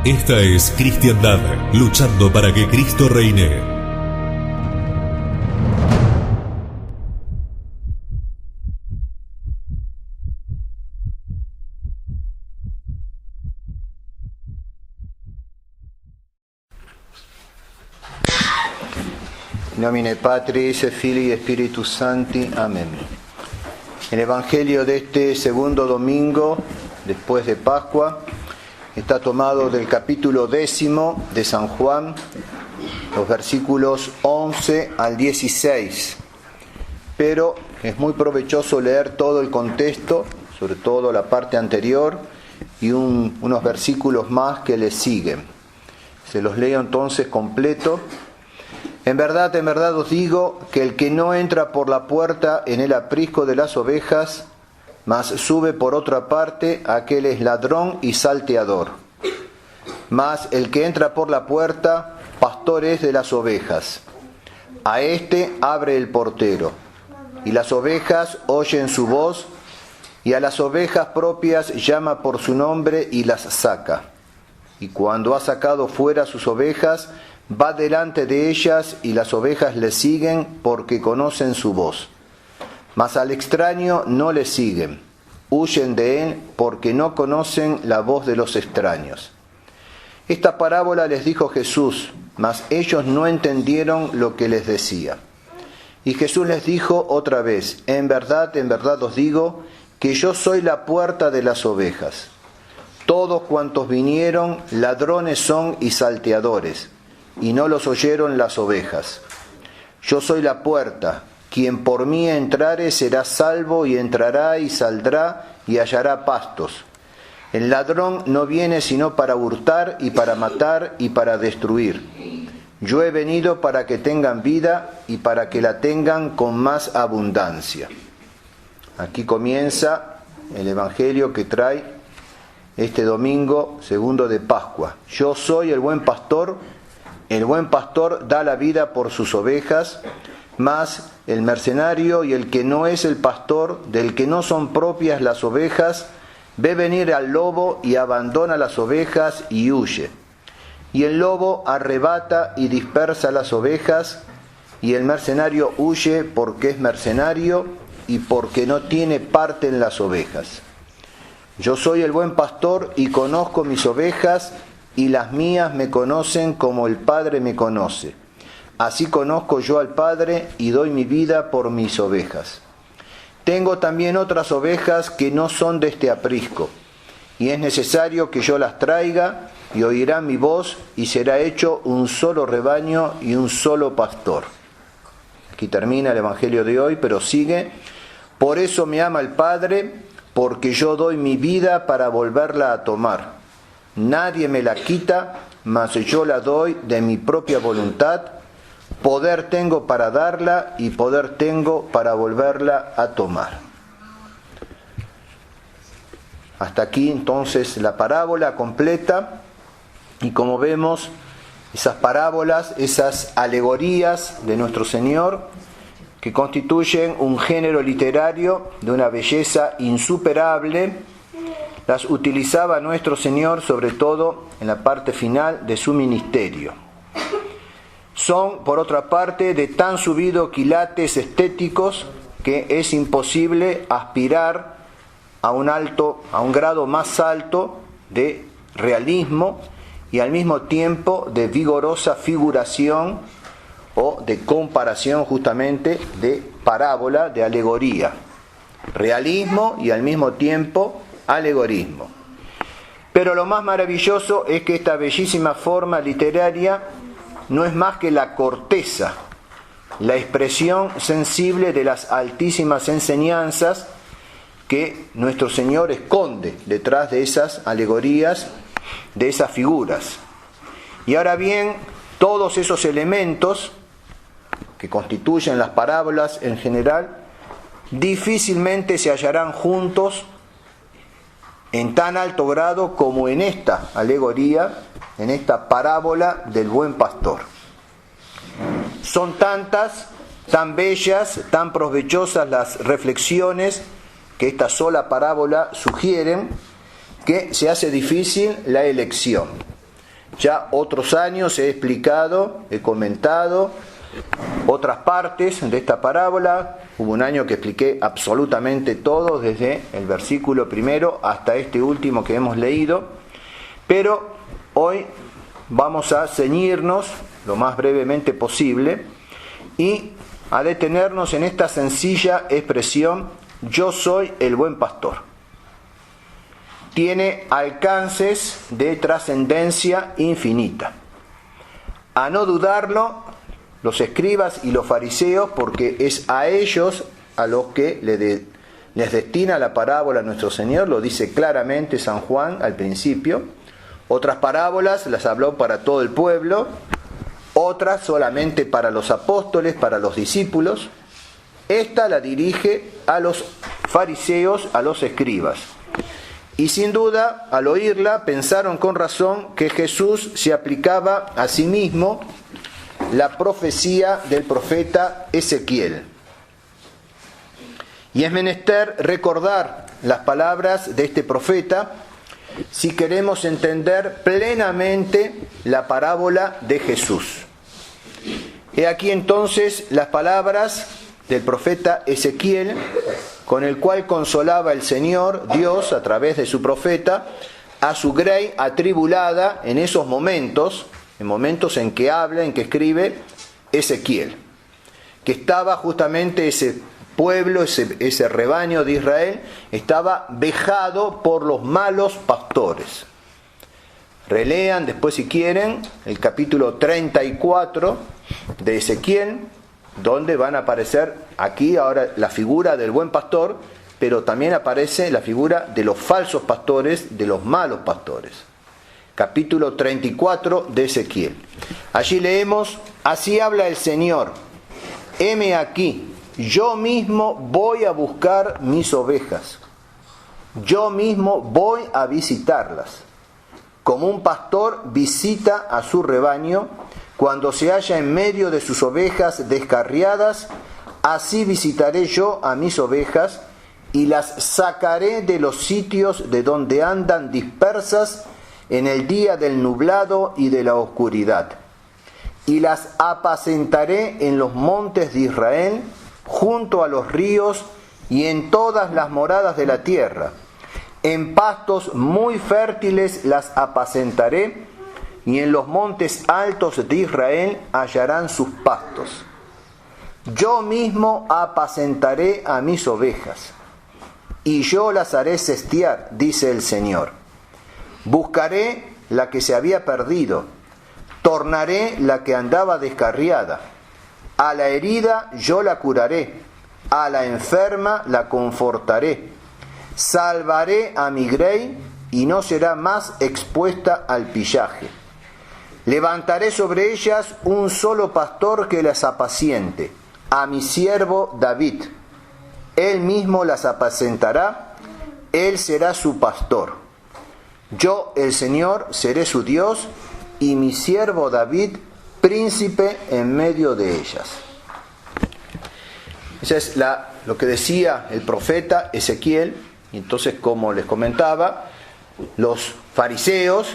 Esta es Cristiandad, luchando para que Cristo reine. In nomine Patris et Filii et Spiritus Sancti. Amén. El Evangelio de este segundo domingo, después de Pascua, está tomado del capítulo 10 de San Juan, los versículos 11 al 16. Pero es muy provechoso leer todo el contexto, sobre todo la parte anterior, y unos versículos más que le siguen. Se los leo entonces completo. En verdad os digo que el que no entra por la puerta en el aprisco de las ovejas, mas sube por otra parte, aquel es ladrón y salteador. Mas el que entra por la puerta, pastor es de las ovejas. A éste abre el portero, y las ovejas oyen su voz, y a las ovejas propias llama por su nombre y las saca. Y cuando ha sacado fuera sus ovejas, va delante de ellas, y las ovejas le siguen porque conocen su voz. Mas al extraño no le siguen, huyen de él porque no conocen la voz de los extraños. Esta parábola les dijo Jesús, mas ellos no entendieron lo que les decía. Y Jesús les dijo otra vez, en verdad os digo que yo soy la puerta de las ovejas. Todos cuantos vinieron, ladrones son y salteadores, y no los oyeron las ovejas. Yo soy la puerta, quien por mí entrare será salvo, y entrará y saldrá y hallará pastos. El ladrón no viene sino para hurtar y para matar y para destruir. Yo he venido para que tengan vida y para que la tengan con más abundancia. Aquí comienza el Evangelio que trae este domingo segundo de Pascua. Yo soy el buen pastor da la vida por sus ovejas, mas el mercenario y el que no es el pastor, del que no son propias las ovejas, ve venir al lobo y abandona las ovejas y huye. Y el lobo arrebata y dispersa las ovejas, y el mercenario huye porque es mercenario y porque no tiene parte en las ovejas. Yo soy el buen pastor y conozco mis ovejas, y las mías me conocen como el Padre me conoce. Así conozco yo al Padre y doy mi vida por mis ovejas. Tengo también otras ovejas que no son de este aprisco, y es necesario que yo las traiga, y oirán mi voz, y será hecho un solo rebaño y un solo pastor. Aquí termina el Evangelio de hoy, pero sigue. Por eso me ama el Padre, porque yo doy mi vida para volverla a tomar. Nadie me la quita, mas yo la doy de mi propia voluntad. Poder tengo para darla y poder tengo para volverla a tomar. Hasta aquí entonces la parábola completa. Y como vemos, esas parábolas, esas alegorías de nuestro Señor, que constituyen un género literario de una belleza insuperable, las utilizaba nuestro Señor sobre todo en la parte final de su ministerio. Son, por otra parte, de tan subidos quilates estéticos que es imposible aspirar a un grado más alto de realismo y al mismo tiempo de vigorosa figuración o de comparación, justamente de parábola, de alegoría. Realismo y al mismo tiempo alegorismo. Pero lo más maravilloso es que esta bellísima forma literaria no es más que la corteza, la expresión sensible de las altísimas enseñanzas que nuestro Señor esconde detrás de esas alegorías, de esas figuras. Y ahora bien, todos esos elementos que constituyen las parábolas en general, difícilmente se hallarán juntos en tan alto grado como en esta alegoría, en esta parábola del buen pastor. Son tantas, tan bellas, tan provechosas las reflexiones que esta sola parábola sugieren, que se hace difícil la elección. ya otros años he explicado, he comentado otras partes de esta parábola. Hubo un año que expliqué absolutamente todo, desde el versículo primero hasta este último que hemos leído, pero hoy vamos a ceñirnos lo más brevemente posible y a detenernos en esta sencilla expresión: yo soy el buen pastor. Tiene alcances de trascendencia infinita. A no dudarlo, los escribas y los fariseos, porque es a ellos a los que les destina la parábola nuestro Señor, lo dice claramente San Juan al principio. Otras parábolas las habló para todo el pueblo, otras solamente para los apóstoles, para los discípulos. Esta la dirige a los fariseos, a los escribas. Y sin duda, al oírla, pensaron con razón que Jesús se aplicaba a sí mismo la profecía del profeta Ezequiel. Y es menester recordar las palabras de este profeta si queremos entender plenamente la parábola de Jesús. He aquí entonces las palabras del profeta Ezequiel, con el cual consolaba el Señor Dios a través de su profeta a su grey atribulada en esos momentos, en momentos en que habla, en que escribe Ezequiel, que estaba justamente ese pueblo, ese rebaño de Israel, estaba vejado por los malos pastores. Relean después, si quieren, el capítulo 34 de Ezequiel, donde van a aparecer aquí ahora la figura del buen pastor, pero también aparece la figura de los falsos pastores, de los malos pastores. Capítulo 34 de Ezequiel. Allí leemos: así habla el Señor, heme aquí, yo mismo voy a buscar mis ovejas, yo mismo voy a visitarlas, como un pastor visita a su rebaño cuando se halla en medio de sus ovejas descarriadas. Así visitaré yo a mis ovejas y las sacaré de los sitios de donde andan dispersas en el día del nublado y de la oscuridad, y las apacentaré en los montes de Israel, junto a los ríos y en todas las moradas de la tierra. En pastos muy fértiles las apacentaré, y en los montes altos de Israel hallarán sus pastos. Yo mismo apacentaré a mis ovejas, y yo las haré sestear, dice el Señor. Buscaré la que se había perdido, tornaré la que andaba descarriada. A la herida yo la curaré, a la enferma la confortaré. Salvaré a mi grey y no será más expuesta al pillaje. Levantaré sobre ellas un solo pastor que las apaciente, a mi siervo David. Él mismo las apacentará, él será su pastor. Yo, el Señor, seré su Dios, y mi siervo David, príncipe en medio de ellas. Esa es lo que decía el profeta Ezequiel. Y entonces, como les comentaba, los fariseos,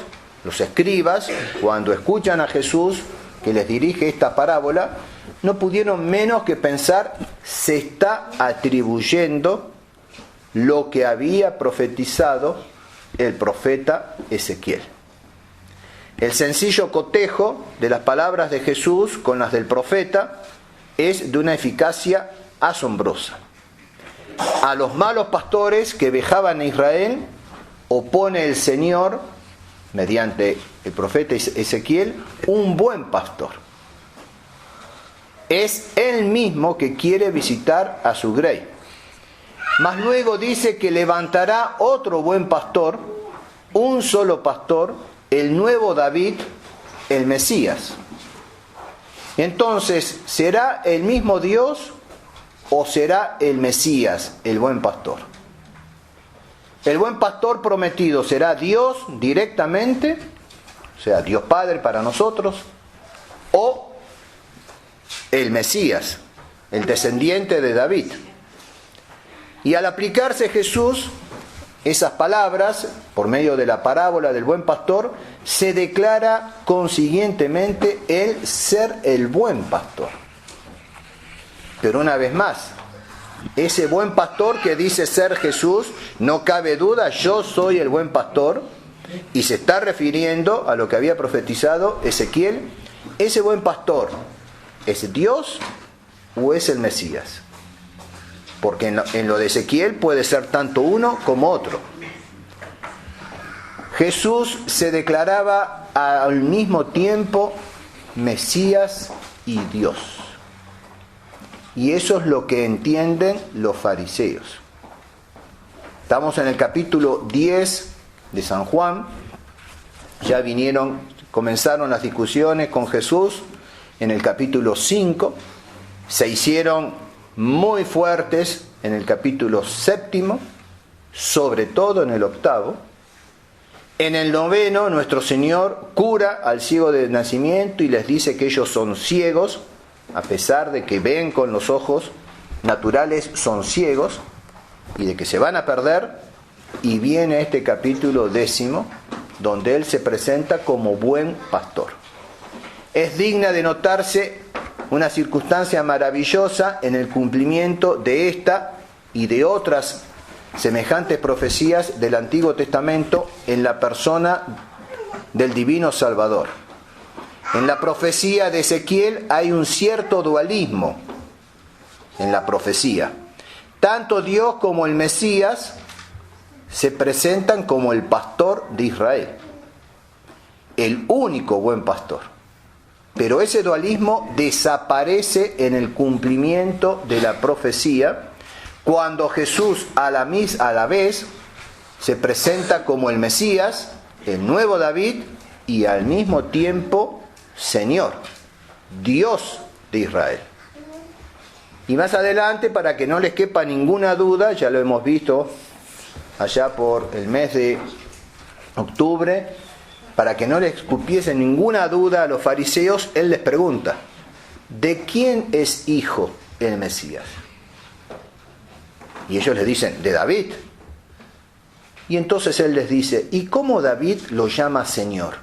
los escribas, cuando escuchan a Jesús que les dirige esta parábola, no pudieron menos que pensar: se está atribuyendo lo que había profetizado el profeta Ezequiel. El sencillo cotejo de las palabras de Jesús con las del profeta es de una eficacia asombrosa. A los malos pastores que vejaban a Israel opone el Señor, mediante el profeta Ezequiel, un buen pastor. Es él mismo que quiere visitar a su grey. Mas luego dice que levantará otro buen pastor, un solo pastor, el nuevo David, el Mesías. Entonces, ¿será el mismo Dios o será el Mesías, el buen pastor? El buen pastor prometido será Dios directamente, o sea, Dios Padre para nosotros, o el Mesías, el descendiente de David. Y al aplicarse Jesús esas palabras, por medio de la parábola del buen pastor, se declara consiguientemente el ser el buen pastor. Pero una vez más, ese buen pastor que dice ser Jesús, no cabe duda, yo soy el buen pastor, y se está refiriendo a lo que había profetizado Ezequiel. Ese buen pastor, ¿es Dios o es el Mesías? Porque en lo de Ezequiel puede ser tanto uno como otro. Jesús se declaraba al mismo tiempo Mesías y Dios. Y eso es lo que entienden los fariseos. Estamos en el capítulo 10 de San Juan. Ya comenzaron las discusiones con Jesús en el capítulo 5. Se hicieron muy fuertes en el capítulo 7, sobre todo en el 8. En el 9, nuestro Señor cura al ciego de nacimiento y les dice que ellos son ciegos, a pesar de que ven con los ojos naturales, son ciegos, y de que se van a perder. Y viene este capítulo 10, donde Él se presenta como buen pastor. Es digna de notarse una circunstancia maravillosa en el cumplimiento de esta y de otras semejantes profecías del Antiguo Testamento en la persona del Divino Salvador. En la profecía de Ezequiel hay un cierto dualismo en la profecía. Tanto Dios como el Mesías se presentan como el pastor de Israel, el único buen pastor. Pero ese dualismo desaparece en el cumplimiento de la profecía, cuando Jesús a la vez se presenta como el Mesías, el nuevo David, y al mismo tiempo Señor, Dios de Israel. Y más adelante, para que no les quepa ninguna duda, ya lo hemos visto allá por el mes de octubre, para que no les cupiese ninguna duda a los fariseos, Él les pregunta: ¿de quién es hijo el Mesías? Y ellos les dicen: de David. Y entonces Él les dice: ¿y cómo David lo llama Señor?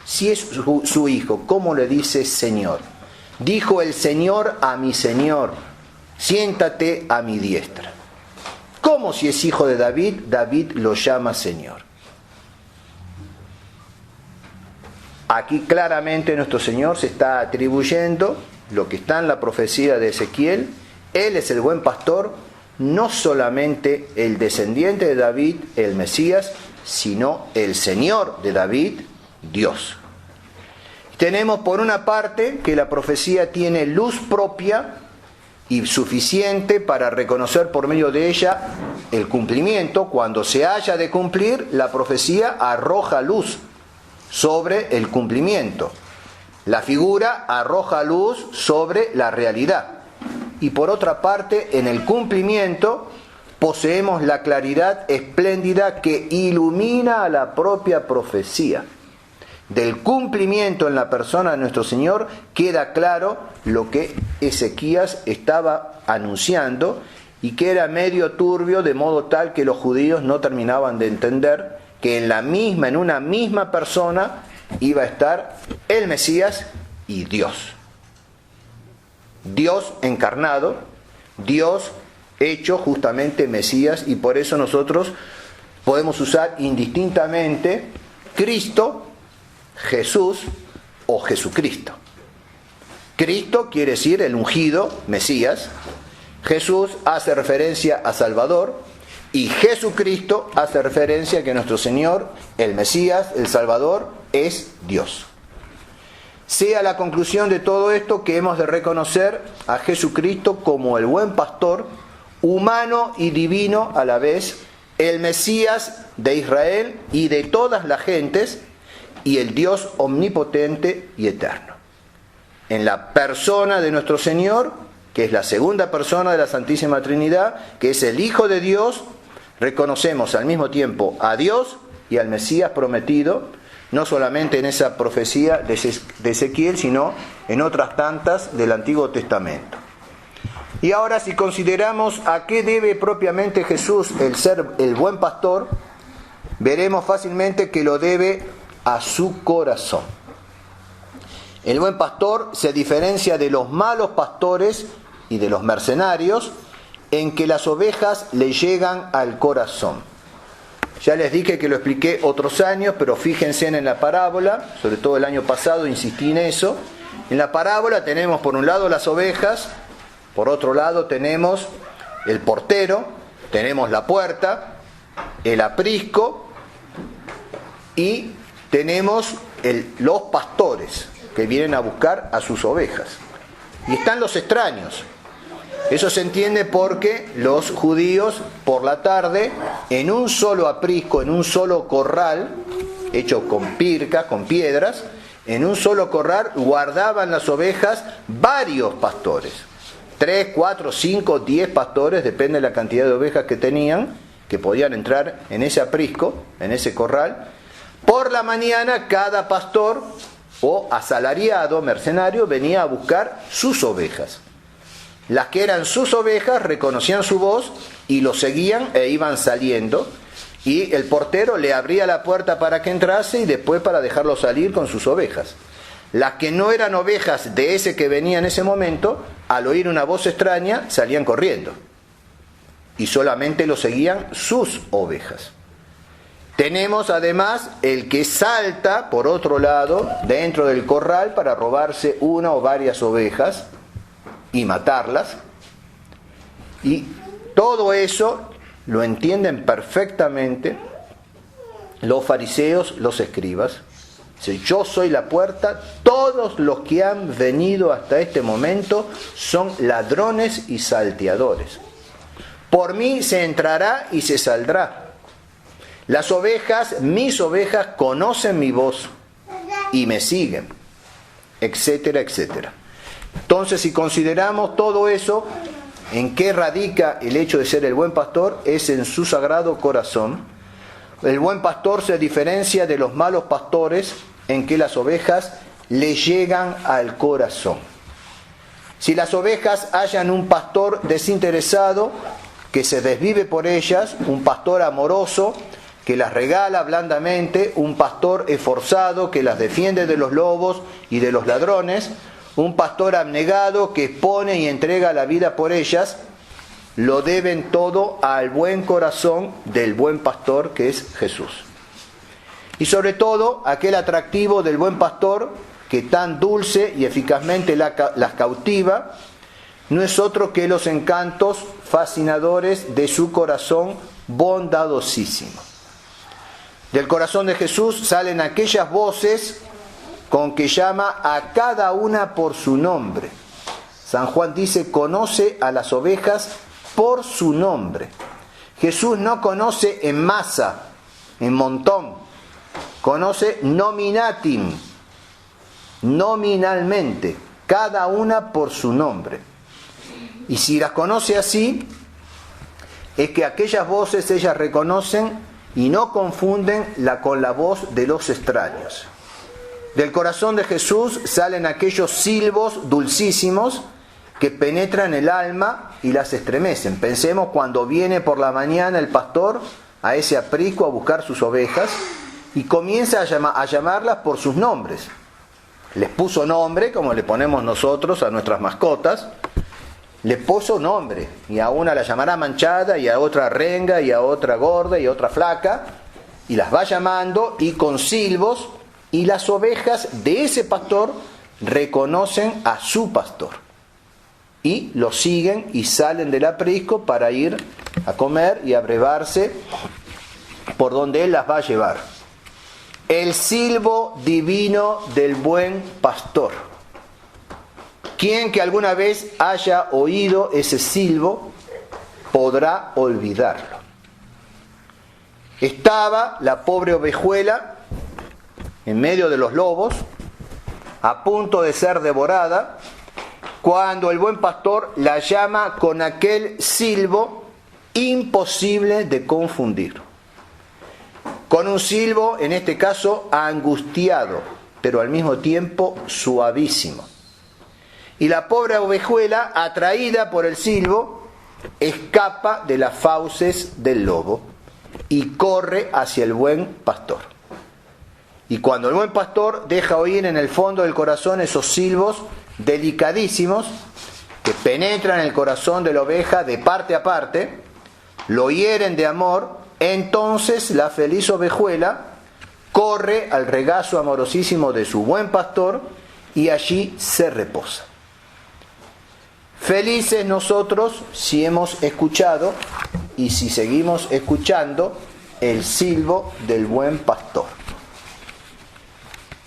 Si es su hijo, ¿cómo le dice Señor? Dijo el Señor a mi Señor: siéntate a mi diestra. ¿Cómo, si es hijo de David, David lo llama Señor? Aquí claramente nuestro Señor se está atribuyendo lo que está en la profecía de Ezequiel. Él es el buen pastor, no solamente el descendiente de David, el Mesías, sino el Señor de David, Dios. Tenemos por una parte que la profecía tiene luz propia y suficiente para reconocer por medio de ella el cumplimiento. Cuando se haya de cumplir, la profecía arroja luz sobre el cumplimiento. La figura arroja luz sobre la realidad. Y por otra parte, en el cumplimiento poseemos la claridad espléndida que ilumina a la propia profecía. Del cumplimiento en la persona de nuestro Señor queda claro lo que Ezequías estaba anunciando y que era medio turbio, de modo tal que los judíos no terminaban de entender que en una misma persona iba a estar el Mesías y Dios. Dios encarnado, Dios hecho justamente Mesías, y por eso nosotros podemos usar indistintamente Cristo, Jesús o Jesucristo. Cristo quiere decir el ungido, Mesías. Jesús hace referencia a Salvador. Y Jesucristo hace referencia a que nuestro Señor, el Mesías, el Salvador, es Dios. Sea la conclusión de todo esto que hemos de reconocer a Jesucristo como el buen pastor, humano y divino a la vez, el Mesías de Israel y de todas las gentes, y el Dios omnipotente y eterno. En la persona de nuestro Señor, que es la segunda persona de la Santísima Trinidad, que es el Hijo de Dios, reconocemos al mismo tiempo a Dios y al Mesías prometido, no solamente en esa profecía de Ezequiel, sino en otras tantas del Antiguo Testamento. Y ahora, si consideramos a qué debe propiamente Jesús el ser el buen pastor, veremos fácilmente que lo debe a su corazón. El buen pastor se diferencia de los malos pastores y de los mercenarios en que las ovejas le llegan al corazón. Ya les dije que lo expliqué otros años, pero fíjense en la parábola, sobre todo el año pasado insistí en eso. En la parábola tenemos por un lado las ovejas, por otro lado tenemos el portero, tenemos la puerta, el aprisco y tenemos los pastores que vienen a buscar a sus ovejas. Y están los extraños. Eso se entiende porque los judíos por la tarde, en un solo aprisco, en un solo corral, hecho con pirca, con piedras, en un solo corral guardaban las ovejas varios pastores. 3, 4, 5, 10 pastores, depende de la cantidad de ovejas que tenían, que podían entrar en ese aprisco, en ese corral. Por la mañana cada pastor o asalariado, mercenario, venía a buscar sus ovejas. Las que eran sus ovejas reconocían su voz y lo seguían e iban saliendo. Y el portero le abría la puerta para que entrase y después para dejarlo salir con sus ovejas. Las que no eran ovejas de ese que venía en ese momento, al oír una voz extraña, salían corriendo. Y solamente lo seguían sus ovejas. Tenemos además el que salta, por otro lado, dentro del corral para robarse una o varias ovejas y matarlas. Y todo eso lo entienden perfectamente los fariseos, los escribas. Si yo soy la puerta, todos los que han venido hasta este momento son ladrones y salteadores. Por mí se entrará y se saldrá. Las ovejas, mis ovejas, conocen mi voz y me siguen, etcétera, etcétera. Entonces, si consideramos todo eso, ¿en qué radica el hecho de ser el buen pastor? Es en su sagrado corazón. El buen pastor se diferencia de los malos pastores en que las ovejas le llegan al corazón. Si las ovejas hallan un pastor desinteresado que se desvive por ellas, un pastor amoroso que las regala blandamente, un pastor esforzado que las defiende de los lobos y de los ladrones, un pastor abnegado que expone y entrega la vida por ellas, lo deben todo al buen corazón del buen pastor que es Jesús. Y sobre todo aquel atractivo del buen pastor que tan dulce y eficazmente las cautiva, no es otro que los encantos fascinadores de su corazón bondadosísimo. Del corazón de Jesús salen aquellas voces con que llama a cada una por su nombre. San Juan dice, conoce a las ovejas por su nombre. Jesús no conoce en masa, en montón, conoce nominatim, nominalmente, cada una por su nombre. Y si las conoce así, es que aquellas voces ellas reconocen y no confunden con la voz de los extraños. Del corazón de Jesús salen aquellos silbos dulcísimos que penetran el alma y las estremecen. Pensemos cuando viene por la mañana el pastor a ese aprisco a buscar sus ovejas y comienza a llamarlas por sus nombres. Les puso nombre, como le ponemos nosotros a nuestras mascotas. Le puso nombre, y a una la llamará manchada, y a otra renga, y a otra gorda, y a otra flaca, y las va llamando, y con silbos, y las ovejas de ese pastor reconocen a su pastor, y lo siguen y salen del aprisco para ir a comer y a brevarse por donde él las va a llevar. El silbo divino del buen pastor. Quien que alguna vez haya oído ese silbo podrá olvidarlo. Estaba la pobre ovejuela en medio de los lobos, a punto de ser devorada, cuando el buen pastor la llama con aquel silbo imposible de confundir. Con un silbo, en este caso, angustiado, pero al mismo tiempo suavísimo. Y la pobre ovejuela, atraída por el silbo, escapa de las fauces del lobo y corre hacia el buen pastor. Y cuando el buen pastor deja oír en el fondo del corazón esos silbos delicadísimos que penetran el corazón de la oveja de parte a parte, lo hieren de amor, entonces la feliz ovejuela corre al regazo amorosísimo de su buen pastor y allí se reposa. Felices nosotros si hemos escuchado y si seguimos escuchando el silbo del buen pastor.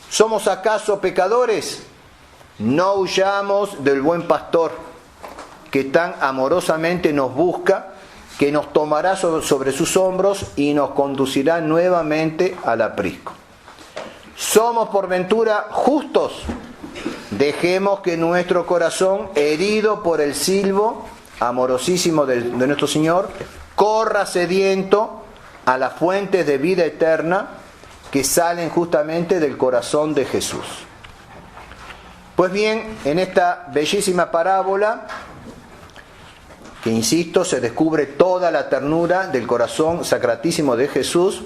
¿Somos acaso pecadores? No huyamos del buen pastor que tan amorosamente nos busca, que nos tomará sobre sus hombros y nos conducirá nuevamente al aprisco. ¿Somos por ventura justos? Dejemos que nuestro corazón, herido por el silbo amorosísimo de nuestro Señor, corra sediento a las fuentes de vida eterna que salen justamente del corazón de Jesús. Pues bien, en esta bellísima parábola, que insisto, se descubre toda la ternura del corazón sacratísimo de Jesús,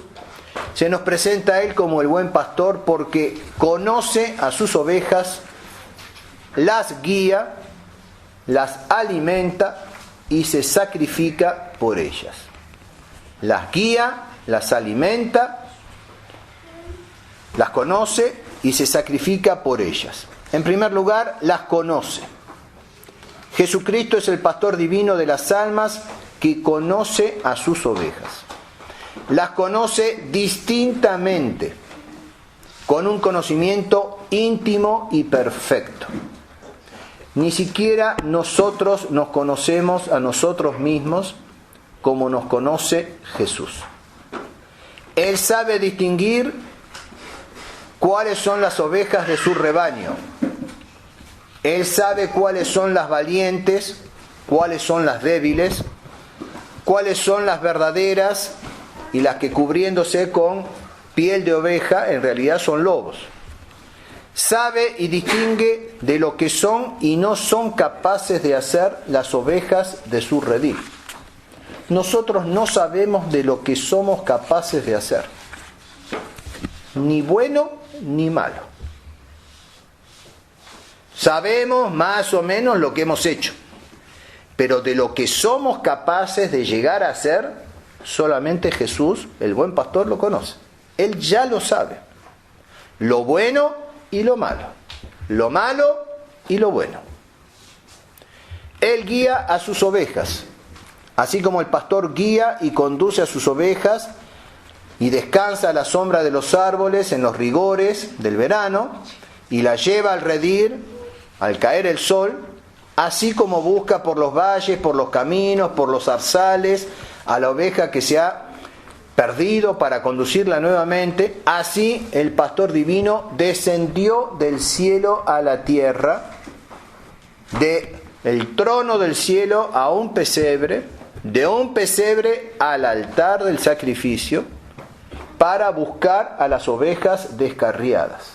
se nos presenta a Él como el buen pastor porque conoce a sus ovejas, las guía, las alimenta y se sacrifica por ellas. Las guía, las alimenta, las conoce y se sacrifica por ellas. En primer lugar, las conoce. Jesucristo es el pastor divino de las almas que conoce a sus ovejas. Las conoce distintamente, con un conocimiento íntimo y perfecto. Ni siquiera nosotros nos conocemos a nosotros mismos como nos conoce Jesús. Él sabe distinguir cuáles son las ovejas de su rebaño. Él sabe cuáles son las valientes, cuáles son las débiles, cuáles son las verdaderas y las que cubriéndose con piel de oveja en realidad son lobos. Sabe y distingue de lo que son y no son capaces de hacer las ovejas de su redil. Nosotros no sabemos de lo que somos capaces de hacer, ni bueno ni malo. Sabemos más o menos lo que hemos hecho, pero de lo que somos capaces de llegar a hacer, solamente Jesús, el buen pastor, lo conoce. Él ya lo sabe. Lo bueno y lo malo y lo bueno. Él guía a sus ovejas, así como el pastor guía y conduce a sus ovejas y descansa a la sombra de los árboles en los rigores del verano y la lleva al redil al caer el sol, así como busca por los valles, por los caminos, por los zarzales a la oveja que se ha perdido para conducirla nuevamente, así el pastor divino descendió del cielo a la tierra, del trono del cielo a un pesebre, de un pesebre al altar del sacrificio, para buscar a las ovejas descarriadas.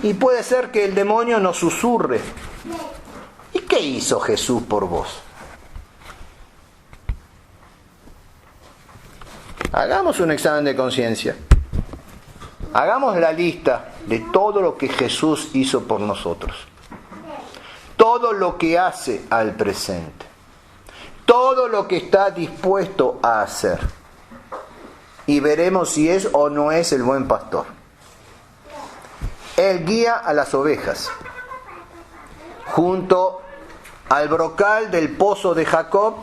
Y puede ser que el demonio nos susurre: ¿y qué hizo Jesús por vos? Hagamos un examen de conciencia. Hagamos la lista de todo lo que Jesús hizo por nosotros. Todo lo que hace al presente. Todo lo que está dispuesto a hacer. Y veremos si es o no es el buen pastor. Él guía a las ovejas. Junto al brocal del pozo de Jacob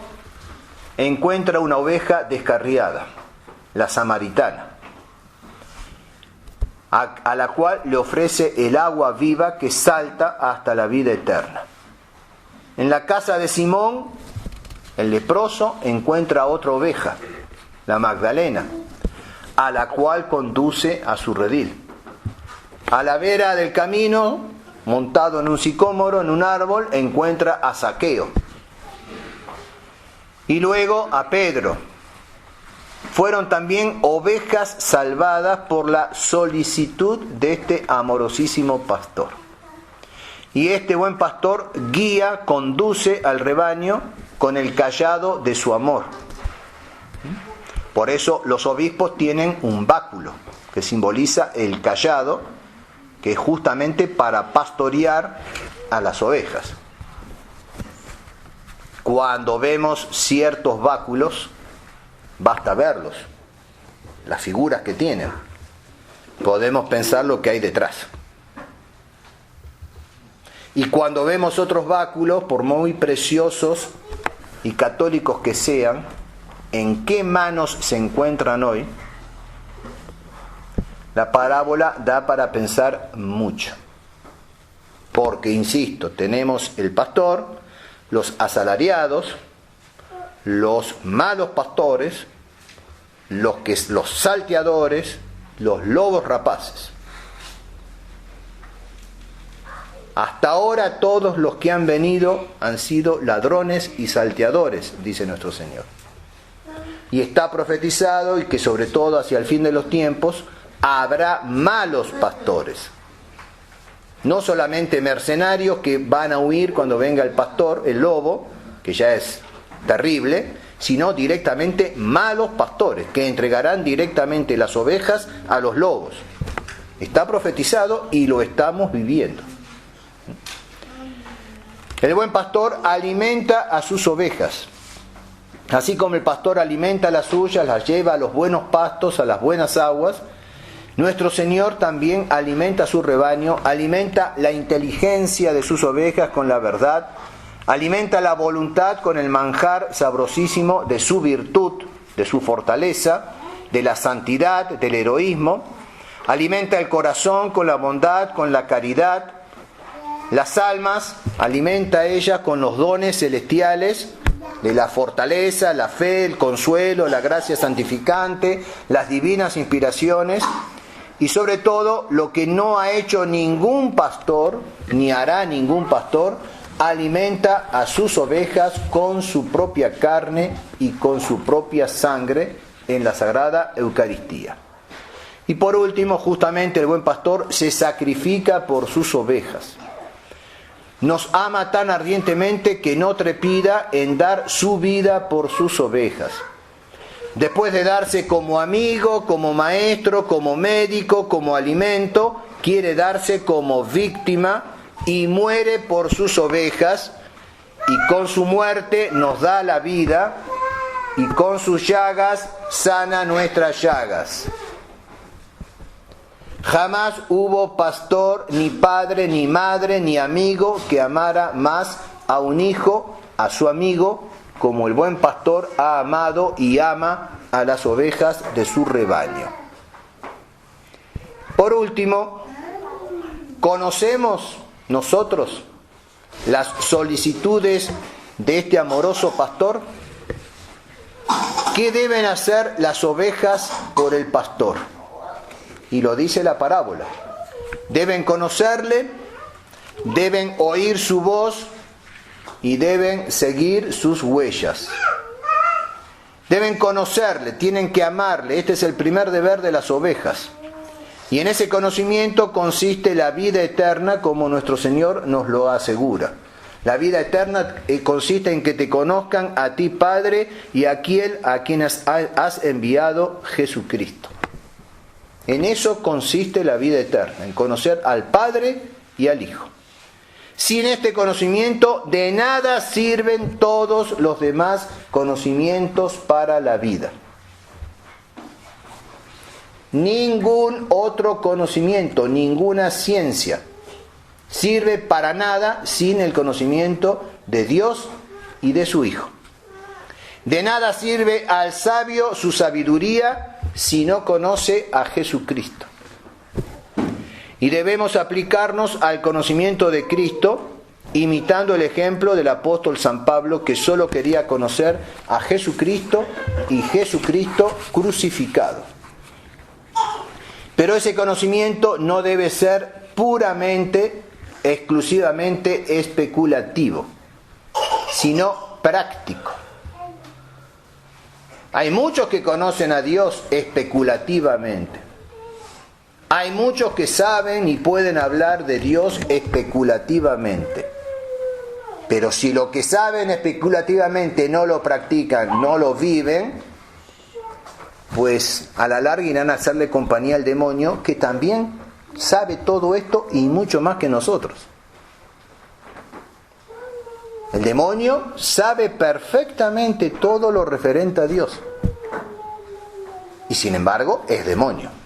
encuentra una oveja descarriada, la samaritana, a la cual le ofrece el agua viva que salta hasta la vida eterna. En la casa de Simón, el leproso encuentra otra oveja, la Magdalena, a la cual conduce a su redil. A la vera del camino, montado en un sicómoro, en un árbol, encuentra a Zaqueo. Y luego a Pedro. Fueron también ovejas salvadas por la solicitud de este amorosísimo pastor. Y este buen pastor guía, conduce al rebaño con el cayado de su amor. Por eso los obispos tienen un báculo que simboliza el cayado, que es justamente para pastorear a las ovejas. Cuando vemos ciertos báculos, basta verlos, las figuras que tienen. Podemos pensar lo que hay detrás. Y cuando vemos otros báculos, por muy preciosos y católicos que sean, ¿en qué manos se encuentran hoy? La parábola da para pensar mucho. Porque, insisto, tenemos el pastor, los asalariados, los malos pastores, los salteadores, los lobos rapaces. Hasta ahora todos los que han venido han sido ladrones y salteadores, dice nuestro Señor. Y está profetizado y que sobre todo hacia el fin de los tiempos habrá malos pastores. No solamente mercenarios que van a huir cuando venga el pastor, el lobo, que ya es terrible, sino directamente malos pastores que entregarán directamente las ovejas a los lobos. Está profetizado y lo estamos viviendo. El buen pastor alimenta a sus ovejas. Así como el pastor alimenta a las suyas, las lleva a los buenos pastos, a las buenas aguas, nuestro Señor también alimenta a su rebaño, alimenta la inteligencia de sus ovejas con la verdad, alimenta la voluntad con el manjar sabrosísimo de su virtud, de su fortaleza, de la santidad, del heroísmo, alimenta el corazón con la bondad, con la caridad, las almas, alimenta ellas con los dones celestiales de la fortaleza, la fe, el consuelo, la gracia santificante, las divinas inspiraciones y sobre todo lo que no ha hecho ningún pastor, ni hará ningún pastor, alimenta a sus ovejas con su propia carne y con su propia sangre en la Sagrada Eucaristía. Y por último, justamente el buen pastor se sacrifica por sus ovejas. Nos ama tan ardientemente que no trepida en dar su vida por sus ovejas. Después de darse como amigo, como maestro, como médico, como alimento, quiere darse como víctima y muere por sus ovejas, y con su muerte nos da la vida, y con sus llagas sana nuestras llagas. Jamás hubo pastor, ni padre, ni madre, ni amigo que amara más a un hijo, a su amigo, como el buen pastor ha amado y ama a las ovejas de su rebaño. Por último, ¿conocemos nosotros las solicitudes de este amoroso pastor? ¿Qué deben hacer las ovejas por el pastor? Y lo dice la parábola. Deben conocerle, deben oír su voz y deben seguir sus huellas. Deben conocerle, tienen que amarle. Este es el primer deber de las ovejas. Y en ese conocimiento consiste la vida eterna, como nuestro Señor nos lo asegura. La vida eterna consiste en que te conozcan a ti, Padre, y a quien has enviado, Jesucristo. En eso consiste la vida eterna, en conocer al Padre y al Hijo. Sin este conocimiento, de nada sirven todos los demás conocimientos para la vida. Ningún otro conocimiento, ninguna ciencia sirve para nada sin el conocimiento de Dios y de su Hijo. De nada sirve al sabio su sabiduría si no conoce a Jesucristo. Y debemos aplicarnos al conocimiento de Cristo, imitando el ejemplo del apóstol San Pablo, que solo quería conocer a Jesucristo y Jesucristo crucificado. Pero ese conocimiento no debe ser puramente, exclusivamente especulativo, sino práctico. Hay muchos que conocen a Dios especulativamente. Hay muchos que saben y pueden hablar de Dios especulativamente. Pero si lo que saben especulativamente no lo practican, no lo viven, pues a la larga irán a hacerle compañía al demonio, que también sabe todo esto y mucho más que nosotros. El demonio sabe perfectamente todo lo referente a Dios. Y sin embargo, es demonio.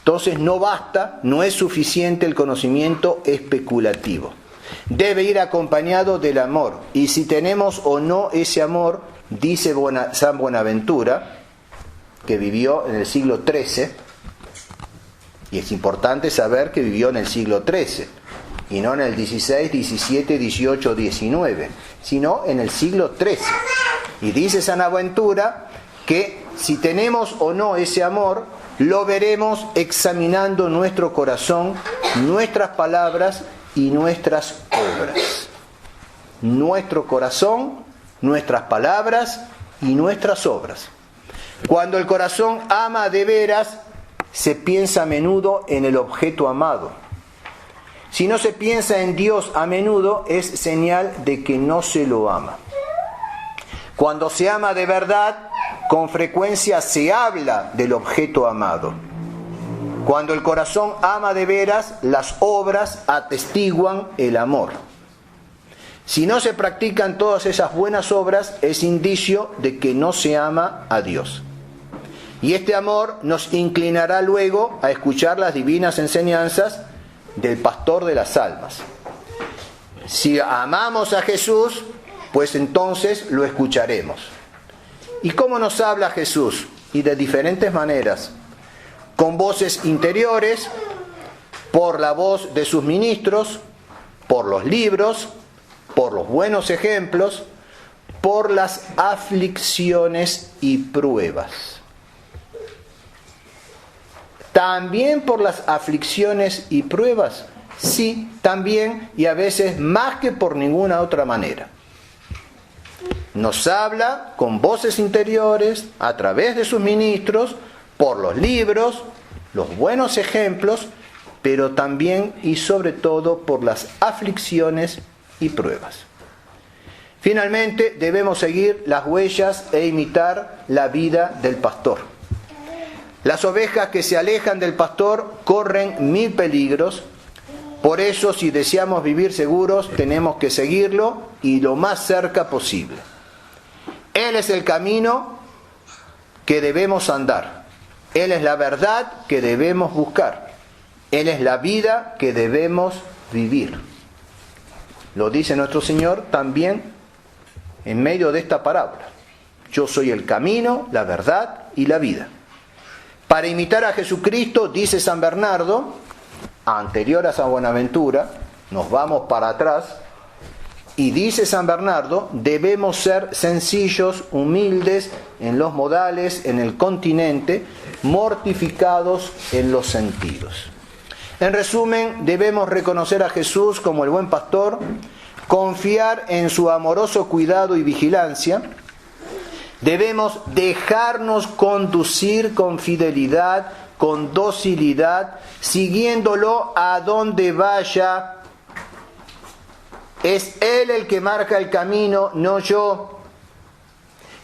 Entonces no basta, no es suficiente el conocimiento especulativo. Debe ir acompañado del amor. Y si tenemos o no ese amor, dice San Buenaventura, que vivió en el siglo XIII, y es importante saber que vivió en el siglo XIII, y no en el XVI, XVII, XVIII, XIX, sino en el siglo XIII. Y dice San Buenaventura que si tenemos o no ese amor, lo veremos examinando nuestro corazón, nuestras palabras y nuestras obras. Nuestro corazón, nuestras palabras y nuestras obras. Cuando el corazón ama de veras, se piensa a menudo en el objeto amado. Si no se piensa en Dios a menudo, es señal de que no se lo ama. Cuando se ama de verdad, con frecuencia se habla del objeto amado. Cuando el corazón ama de veras, las obras atestiguan el amor. Si no se practican todas esas buenas obras, es indicio de que no se ama a Dios. Y este amor nos inclinará luego a escuchar las divinas enseñanzas del pastor de las almas. Si amamos a Jesús, pues entonces lo escucharemos. ¿Y cómo nos habla Jesús? Y de diferentes maneras. Con voces interiores, por la voz de sus ministros, por los libros, por los buenos ejemplos, por las aflicciones y pruebas. ¿También por las aflicciones y pruebas? Sí, también, y a veces más que por ninguna otra manera. Nos habla con voces interiores, a través de sus ministros, por los libros, los buenos ejemplos, pero también y sobre todo por las aflicciones y pruebas. Finalmente, debemos seguir las huellas e imitar la vida del pastor. Las ovejas que se alejan del pastor corren 1000 peligros. Por eso, si deseamos vivir seguros, tenemos que seguirlo y lo más cerca posible. Él es el camino que debemos andar. Él es la verdad que debemos buscar. Él es la vida que debemos vivir. Lo dice nuestro Señor también en medio de esta parábola. Yo soy el camino, la verdad y la vida. Para imitar a Jesucristo, dice San Bernardo, anterior a San Buenaventura, nos vamos para atrás, y dice San Bernardo, debemos ser sencillos, humildes en los modales, en el continente, mortificados en los sentidos. En resumen, debemos reconocer a Jesús como el buen pastor, confiar en su amoroso cuidado y vigilancia. Debemos dejarnos conducir con fidelidad, con docilidad, siguiéndolo a donde vaya. Es Él el que marca el camino, no yo.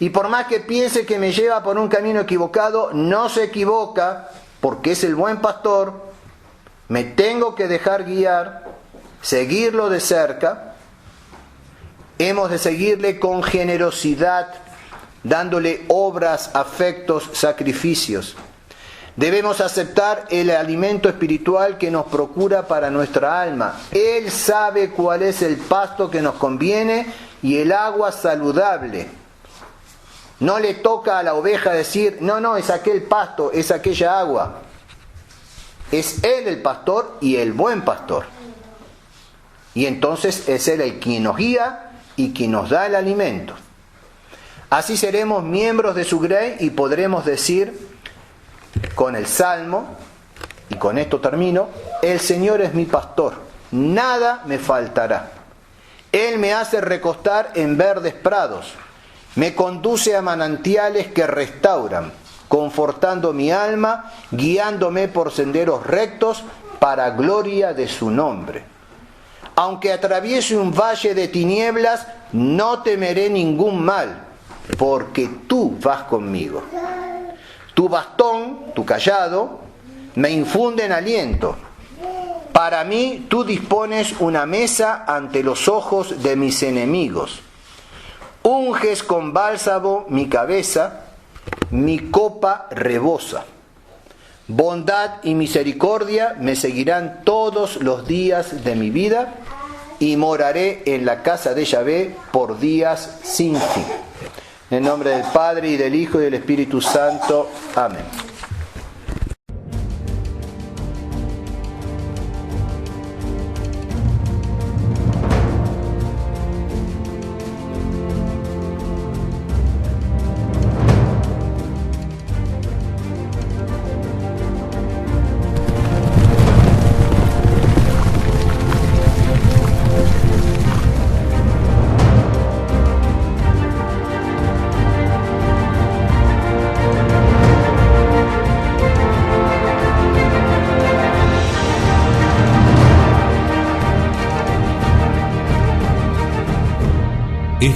Y por más que piense que me lleva por un camino equivocado, no se equivoca, porque es el buen pastor. Me tengo que dejar guiar, seguirlo de cerca. Hemos de seguirle con generosidad, dándole obras, afectos, sacrificios. Debemos aceptar el alimento espiritual que nos procura para nuestra alma. Él sabe cuál es el pasto que nos conviene y el agua saludable. No le toca a la oveja decir, no, es aquel pasto, es aquella agua. Es Él el pastor y el buen pastor. Y entonces es Él el quien nos guía y quien nos da el alimento. Así seremos miembros de su grey y podremos decir con el Salmo, y con esto termino, el Señor es mi pastor, nada me faltará. Él me hace recostar en verdes prados, me conduce a manantiales que restauran, confortando mi alma, guiándome por senderos rectos para gloria de su nombre. Aunque atraviese un valle de tinieblas, no temeré ningún mal, porque tú vas conmigo. Tu bastón, tu cayado, me infunden aliento. Para mí tú dispones una mesa ante los ojos de mis enemigos. Unges con bálsamo mi cabeza, mi copa rebosa. Bondad y misericordia me seguirán todos los días de mi vida y moraré en la casa de Yahvé por días sin fin. En el nombre del Padre, y del Hijo, y del Espíritu Santo. Amén.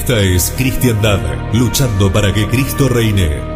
Esta es Cristiandad, luchando para que Cristo reine.